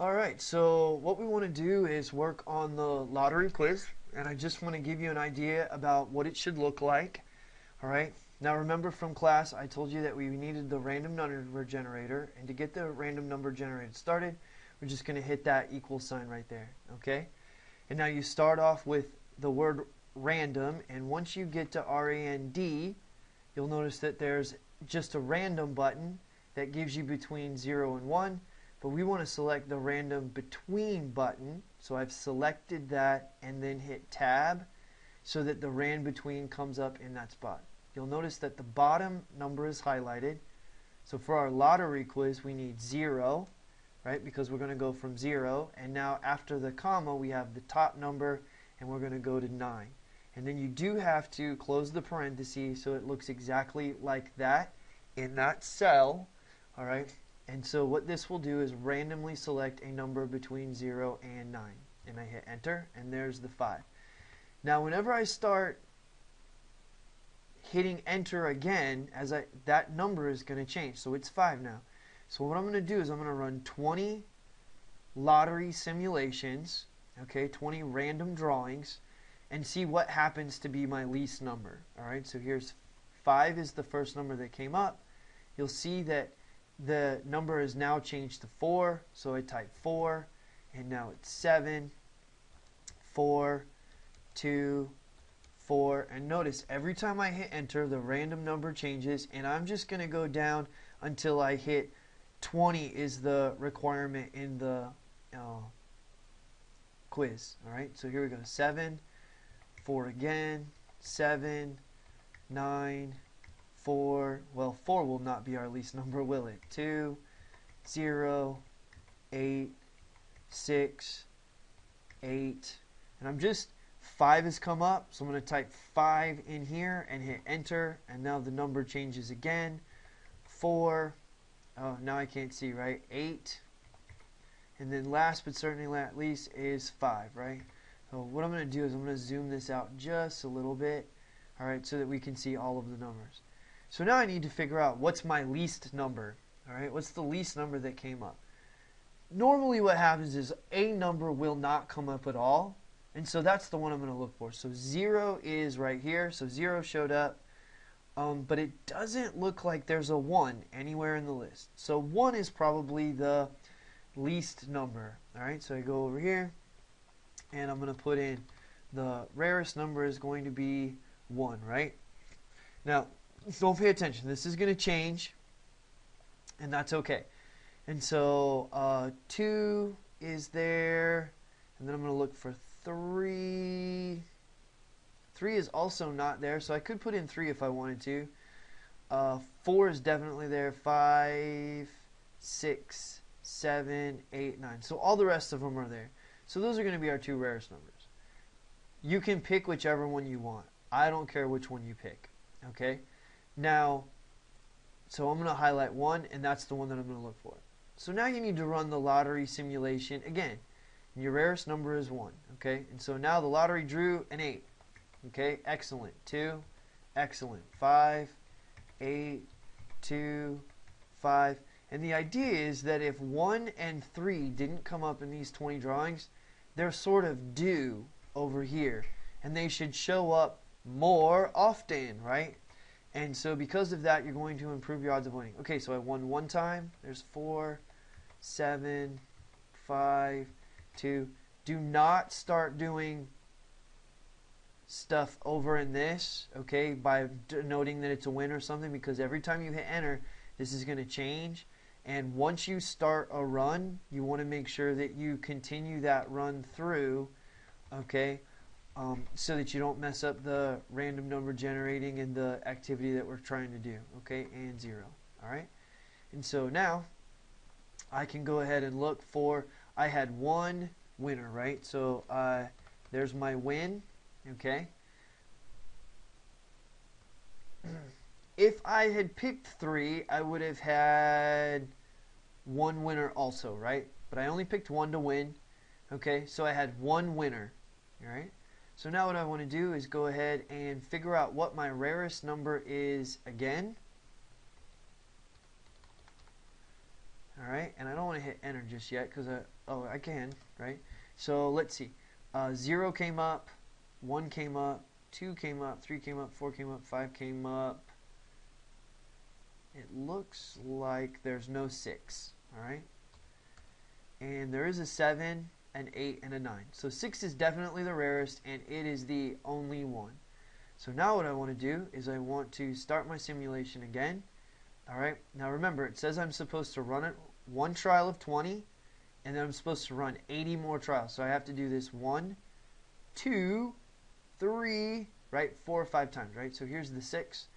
Alright, so what we want to do is work on the lottery quiz, and I just want to give you an idea about what it should look like. Alright, now remember from class I told you that we needed the random number generator, and to get the random number generator started, we're just going to hit that equal sign right there, okay? And now you start off with the word random, and once you get to R-A-N-D, you'll notice that there's just a random button that gives you between 0 and 1. But we want to select the random between button. So I've selected that and then hit tab so that the rand between comes up in that spot. You'll notice that the bottom number is highlighted. So for our lottery quiz we need 0, right? Because we're going to go from 0. And now after the comma we have the top number and we're going to go to 9. And then you do have to close the parentheses so it looks exactly like that in that cell. Alright? And so what this will do is randomly select a number between 0 and 9. And I hit enter, and there's the 5. Now whenever I start hitting enter again, that number is going to change. So it's 5 now. So what I'm going to do is I'm going to run 20 lottery simulations, okay, 20 random drawings, and see what happens to be my least number. Alright, so here's 5 is the first number that came up. You'll see that the number is now changed to 4, so I type 4, and now it's 7, 4, 2, 4, and notice every time I hit enter the random number changes, and I'm just going to go down until I hit 20 is the requirement in the quiz. Alright, so here we go, 7, 4 again, 7, 9, 4, well 4 will not be our least number, will it? 2, 0, 8, 6, 8, and I'm just, 5 has come up, so I'm going to type 5 in here and hit enter, and now the number changes again. 4, oh now I can't see, right? 8, and then last but certainly not least is 5, right? So what I'm going to do is I'm going to zoom this out just a little bit, alright, so that we can see all of the numbers. So now I need to figure out what's my least number. Alright, what's the least number that came up? Normally what happens is a number will not come up at all. And so that's the one I'm going to look for. So 0 is right here. So 0 showed up. But it doesn't look like there's a 1 anywhere in the list. So 1 is probably the least number. Alright, so I go over here. And I'm going to put in the rarest number is going to be 1, right? Now, don't pay attention. This is going to change, and that's okay. And so 2 is there, and then I'm going to look for 3. 3 is also not there, so I could put in 3 if I wanted to. 4 is definitely there. 5, 6, 7, 8, 9. So all the rest of them are there. So those are going to be our 2 rarest numbers. You can pick whichever one you want. I don't care which one you pick. Okay? Now, so I'm going to highlight 1, and that's the one that I'm going to look for. So now you need to run the lottery simulation again. And your rarest number is 1. Okay? And so now the lottery drew an 8. Okay? Excellent. 2. Excellent. 5. 8. 2. 5. And the idea is that if 1 and 3 didn't come up in these 20 drawings, they're sort of due over here. And they should show up more often, right? And so because of that, you're going to improve your odds of winning. Okay, so I won 1 time. There's 4, 7, 5, 2. Do not start doing stuff over in this, okay, by noting that it's a win or something, because every time you hit enter, this is going to change. And once you start a run, you want to make sure that you continue that run through, okay, so that you don't mess up the random number generating and the activity that we're trying to do, okay, and 0, alright? And so now, I can go ahead and look for, I had 1 winner, right? So, there's my win, okay? If I had picked 3, I would have had 1 winner also, right? But I only picked 1 to win, okay? So I had 1 winner, alright? So now what I want to do is go ahead and figure out what my rarest number is again. Alright, and I don't want to hit enter just yet because I can, right? So let's see. 0 came up, 1 came up, 2 came up, 3 came up, 4 came up, 5 came up. It looks like there's no 6, alright? And there is a 7, an 8, and a 9. So 6 is definitely the rarest, and it is the only one. So now what I want to do is I want to start my simulation again. Alright, now remember, it says I'm supposed to run it 1 trial of 20, and then I'm supposed to run 80 more trials. So I have to do this 1, 2, 3, right, 4 or 5 times, right? So here's the 6.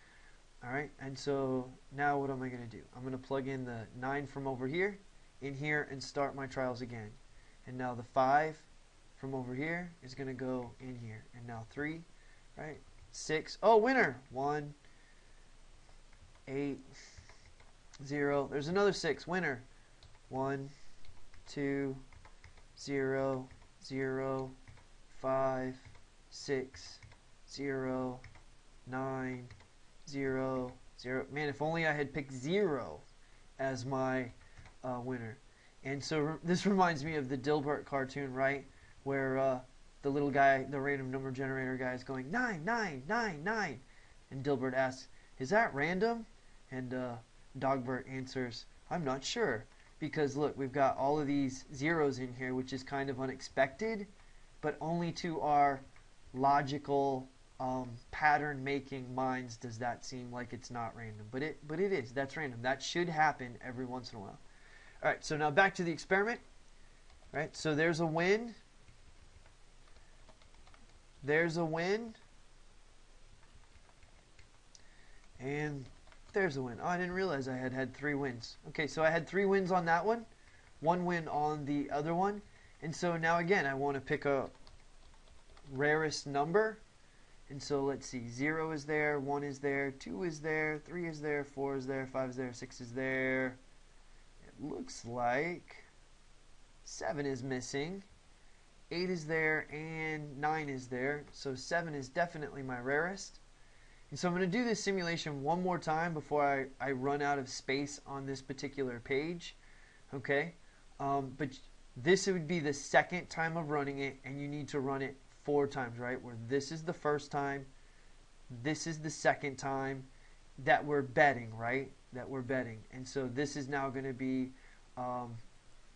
Alright, and so now what am I going to do? I'm going to plug in the 9 from over here, in here, and start my trials again. And now the 5 from over here is going to go in here. And now 3, right, 6. Oh, winner! 1, 8, 0. There's another 6. Winner. 1, 2, 0, 0, 5, 6, 0, 9, 0, 0. Man, if only I had picked 0 as my winner. And so this reminds me of the Dilbert cartoon, right? Where the little guy, the random number generator guy, is going 9, 9, 9, 9. And Dilbert asks, is that random? And Dogbert answers, I'm not sure. Because look, we've got all of these zeros in here, which is kind of unexpected, but only to our logical pattern-making minds does that seem like it's not random. But it is. That's random. That should happen every once in a while. All right, so now back to the experiment. All right, so there's a win. There's a win. And there's a win. Oh, I didn't realize I had 3 wins. Okay, so I had 3 wins on that one. 1 win on the other one. And so now again, I want to pick a rarest number. And so let's see. 0 is there, 1 is there, 2 is there, 3 is there, 4 is there, 5 is there, 6 is there. It looks like 7 is missing. 8 is there, and 9 is there. So 7 is definitely my rarest. And so I'm going to do this simulation one more time before I run out of space on this particular page. Okay? But this would be the second time of running it, and you need to run it 4 times, right? Where this is the first time, this is the second time that we're betting, right? That we're betting. And so this is now going to be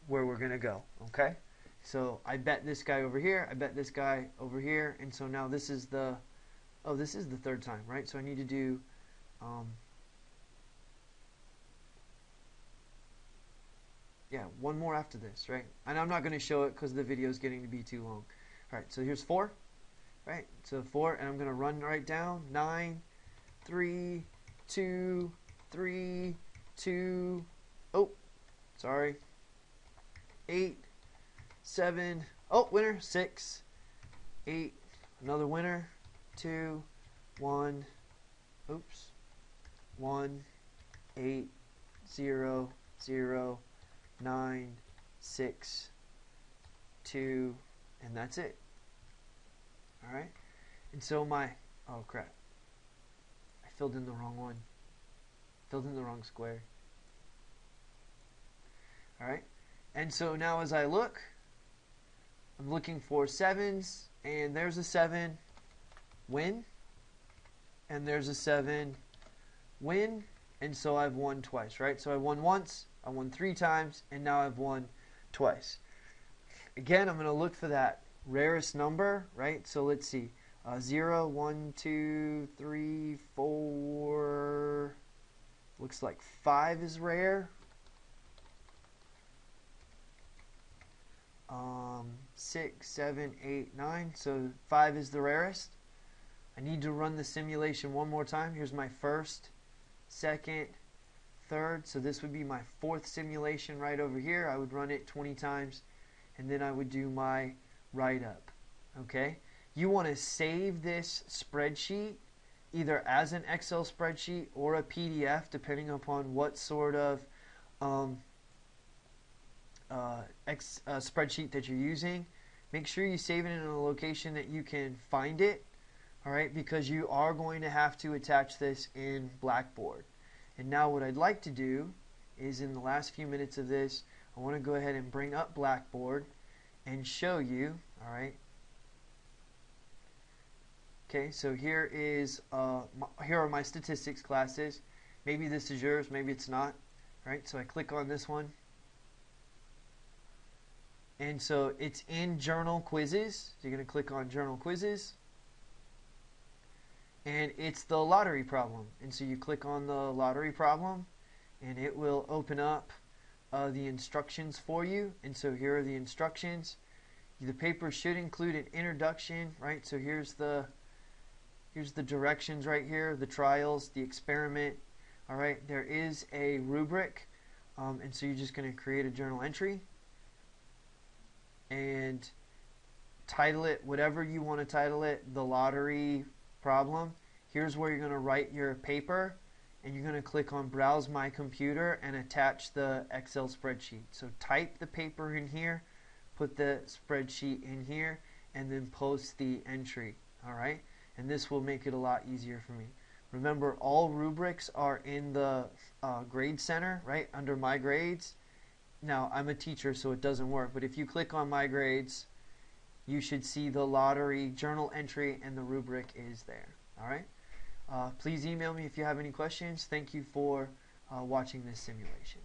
where we're going to go, okay? So I bet this guy over here, I bet this guy over here, and so now this is the... Oh, this is the 3rd time, right? So I need to do yeah, 1 more after this, right? And I'm not going to show it because the video is getting to be too long. All right, so here's 4, right? So 4, and I'm going to run right down. 9, 3, 2, 3, 2. Oh, sorry. 8, 7. Oh, winner. 6, 8. Another winner. 2, 1, oops, 1, 8, 0, 0, 9, 6, 2, and that's it. Alright, and so oh crap, I filled in the wrong one, filled in the wrong square. Alright, and so now as I look, I'm looking for 7s, and there's a 7, win, and there's a 7, win, and so I've won twice, right? So I won once, I won 3 times, and now I've won twice. Again, I'm going to look for that rarest number, right? So let's see, 0, 1, 2, 3, 4, looks like 5 is rare. 6, 7, 8, 9, so 5 is the rarest. I need to run the simulation one more time. Here's my 1st, 2nd, 3rd. So this would be my 4th simulation right over here. I would run it 20 times, and then I would do my write-up. Okay? You want to save this spreadsheet either as an Excel spreadsheet or a PDF, depending upon what sort of spreadsheet that you're using. Make sure you save it in a location that you can find it. Alright, because you are going to have to attach this in Blackboard. And now what I'd like to do is in the last few minutes of this, I want to go ahead and bring up Blackboard and show you, alright. Okay, so here are my statistics classes. Maybe this is yours, maybe it's not. Alright, so I click on this one. And so it's in Journal Quizzes. So you're going to click on Journal Quizzes. And it's the lottery problem. And so you click on the lottery problem, and it will open up the instructions for you. And so here are the instructions. The paper should include an introduction, right? So here's the directions right here, the trials, the experiment. All right, there is a rubric, and so you're just going to create a journal entry and title it whatever you want to title it, the lottery problem. Here's where you're going to write your paper, and you're going to click on Browse My Computer and attach the Excel spreadsheet. So type the paper in here, put the spreadsheet in here, and then post the entry. All right, and this will make it a lot easier for me. Remember, all rubrics are in the grade center, right, under My Grades. Now, I'm a teacher, so it doesn't work, but if you click on My Grades, you should see the lottery journal entry, and the rubric is there. All right. Please email me if you have any questions. Thank you for watching this simulation.